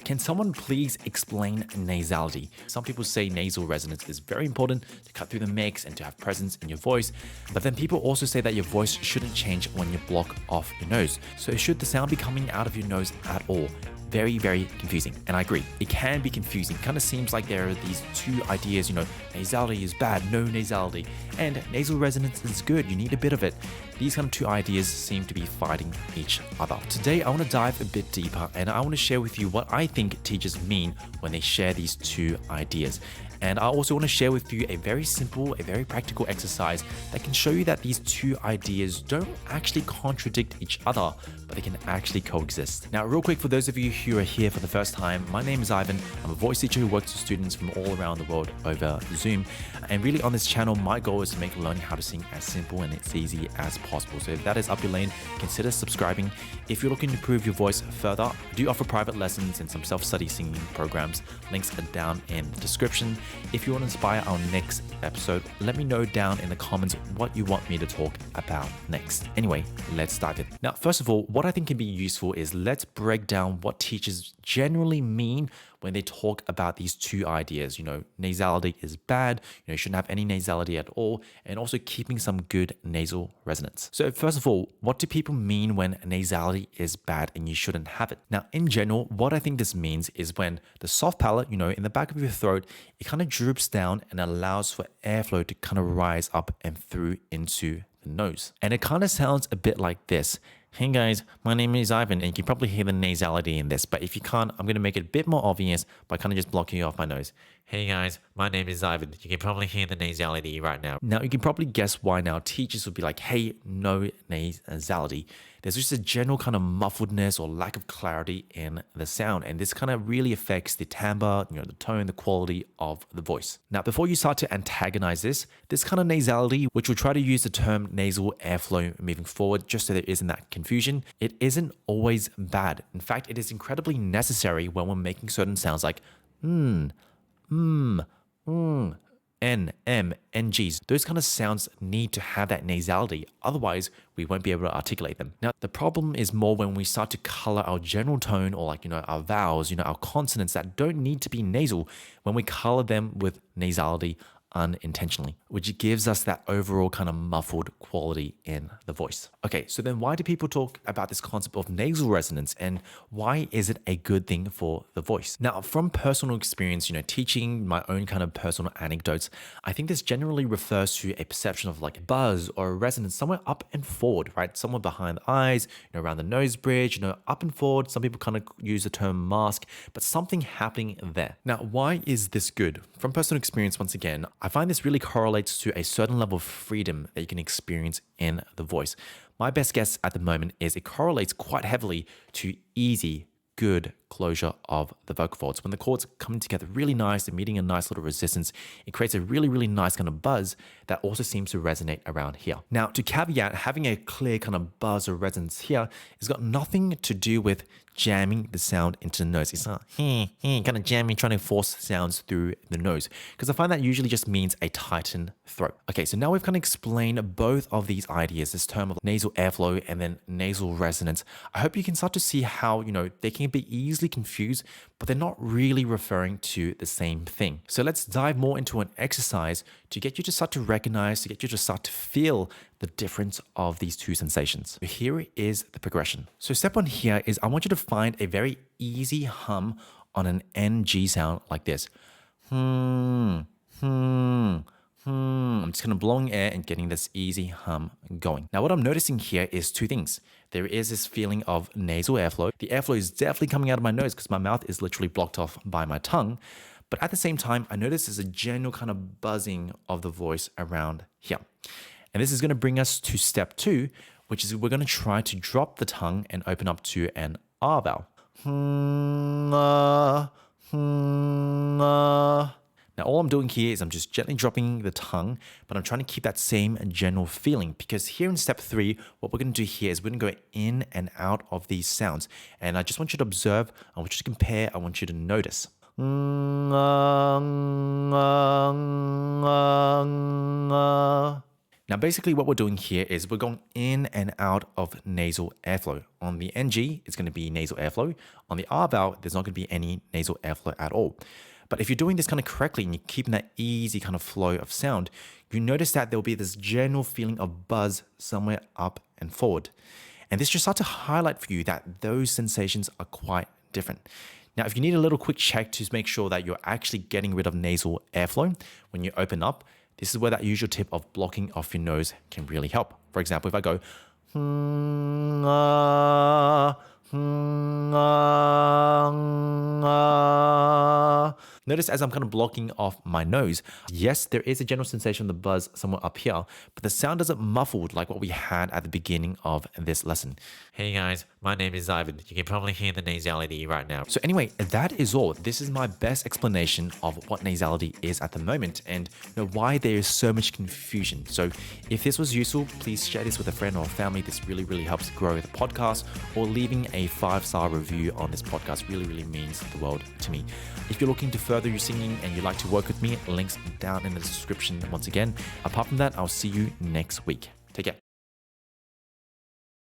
Can someone please explain nasality? Some people say nasal resonance is very important to cut through the mix and to have presence in your voice, but then people also say that your voice shouldn't change when you block off your nose. So should the sound be coming out of your nose at all? Very, very confusing. And I agree, it can be confusing. Kind of seems like there are these two ideas, nasality is bad, no nasality, and nasal resonance is good, you need a bit of it. These kind of two ideas seem to be fighting each other. Today, I want to dive a bit deeper and I want to share with you what I think teachers mean when they share these two ideas. And I also want to share with you a very simple, a very practical exercise that can show you that these two ideas don't actually contradict each other, but they can actually coexist. Now, real quick, for those of you who are here for the first time, my name is Ivan. I'm a voice teacher who works with students from all around the world over Zoom. And really on this channel, my goal is to make learning how to sing as simple and as easy as possible. So if that is up your lane, consider subscribing. If you're looking to improve your voice further, I do offer private lessons and some self-study singing programs. Links are down in the description. If you want to inspire our next episode, let me know down in the comments what you want me to talk about next. Anyway, let's dive in. Now, first of all, what I think can be useful is let's break down what teachers generally mean when they talk about these two ideas. Nasality is bad, you shouldn't have any nasality at all, and also keeping some good nasal resonance. So first of all, what do people mean when nasality is bad and you shouldn't have it? Now, in general, what I think this means is when the soft palate, in the back of your throat, it kind of droops down and allows for airflow to kind of rise up and through into the nose. And it kind of sounds a bit like this. Hey guys, my name is Ivan, and you can probably hear the nasality in this, but if you can't, I'm going to make it a bit more obvious by kind of just blocking off my nose. Hey guys, my name is Ivan. You can probably hear the nasality right now. Now, you can probably guess why now teachers would be like, hey, no nasality. There's just a general kind of muffledness or lack of clarity in the sound, and this kind of really affects the timbre, the tone, the quality of the voice. Now, before you start to antagonize this kind of nasality, which we'll try to use the term nasal airflow moving forward, just so there isn't that confusion, it isn't always bad. In fact, it is incredibly necessary when we're making certain sounds like N, M, NGs. Those kind of sounds need to have that nasality. Otherwise, we won't be able to articulate them. Now, the problem is more when we start to color our general tone or our vowels, our consonants that don't need to be nasal, when we color them with nasality unintentionally, which gives us that overall kind of muffled quality in the voice. Okay, so then why do people talk about this concept of nasal resonance and why is it a good thing for the voice? Now, from personal experience, teaching my own kind of personal anecdotes, I think this generally refers to a perception of like buzz or a resonance somewhere up and forward, right? Somewhere behind the eyes, around the nose bridge, up and forward. Some people kind of use the term mask, but something happening there. Now, why is this good? From personal experience, once again, I find this really correlates to a certain level of freedom that you can experience in the voice. My best guess at the moment is it correlates quite heavily to easy, good closure of the vocal folds. When the chords are coming together really nice and meeting a nice little resistance, it creates a really, really nice kind of buzz that also seems to resonate around here. Now, to caveat, having a clear kind of buzz or resonance here has got nothing to do with jamming the sound into the nose. It's not kind of jamming, trying to force sounds through the nose, because I find that usually just means a tightened throat. Okay, so now we've kind of explained both of these ideas, this term of nasal airflow and then nasal resonance. I hope you can start to see how, they can be easily confused, but they're not really referring to the same thing. So let's dive more into an exercise to get you to start to recognize, to get you to start to feel the difference of these two sensations. So here is the progression. So step one here is I want you to find a very easy hum on an NG sound like this. I'm just kind of blowing air and getting this easy hum going. Now, what I'm noticing here is two things. There is this feeling of nasal airflow. The airflow is definitely coming out of my nose because my mouth is literally blocked off by my tongue. But at the same time, I notice there's a general kind of buzzing of the voice around here. And this is going to bring us to step two, which is we're going to try to drop the tongue and open up to an R vowel. Now, all I'm doing here is I'm just gently dropping the tongue, but I'm trying to keep that same general feeling, because here in step 3, what we're going to do here is we're going to go in and out of these sounds. And I just want you to observe, I want you to compare, I want you to notice. Now, basically what we're doing here is we're going in and out of nasal airflow. On the NG, it's going to be nasal airflow. On the R vowel, there's not going to be any nasal airflow at all. But if you're doing this kind of correctly and you're keeping that easy kind of flow of sound, you notice that there'll be this general feeling of buzz somewhere up and forward. And this just starts to highlight for you that those sensations are quite different. Now, if you need a little quick check to make sure that you're actually getting rid of nasal airflow when you open up, this is where that usual tip of blocking off your nose can really help. For example, if I go, notice as I'm kind of blocking off my nose, yes, there is a general sensation of the buzz somewhere up here, but the sound doesn't muffled like what we had at the beginning of this lesson. Hey guys, my name is Ivan. You can probably hear the nasality right now. So anyway, that is all. This is my best explanation of what nasality is at the moment and why there is so much confusion. So if this was useful, please share this with a friend or a family. This really, really helps grow the podcast, or leaving a 5-star review on this podcast really, really means the world to me. If you're looking to further your singing and you'd like to work with me, links down in the description once again. Apart from that, I'll see you next week. Take care.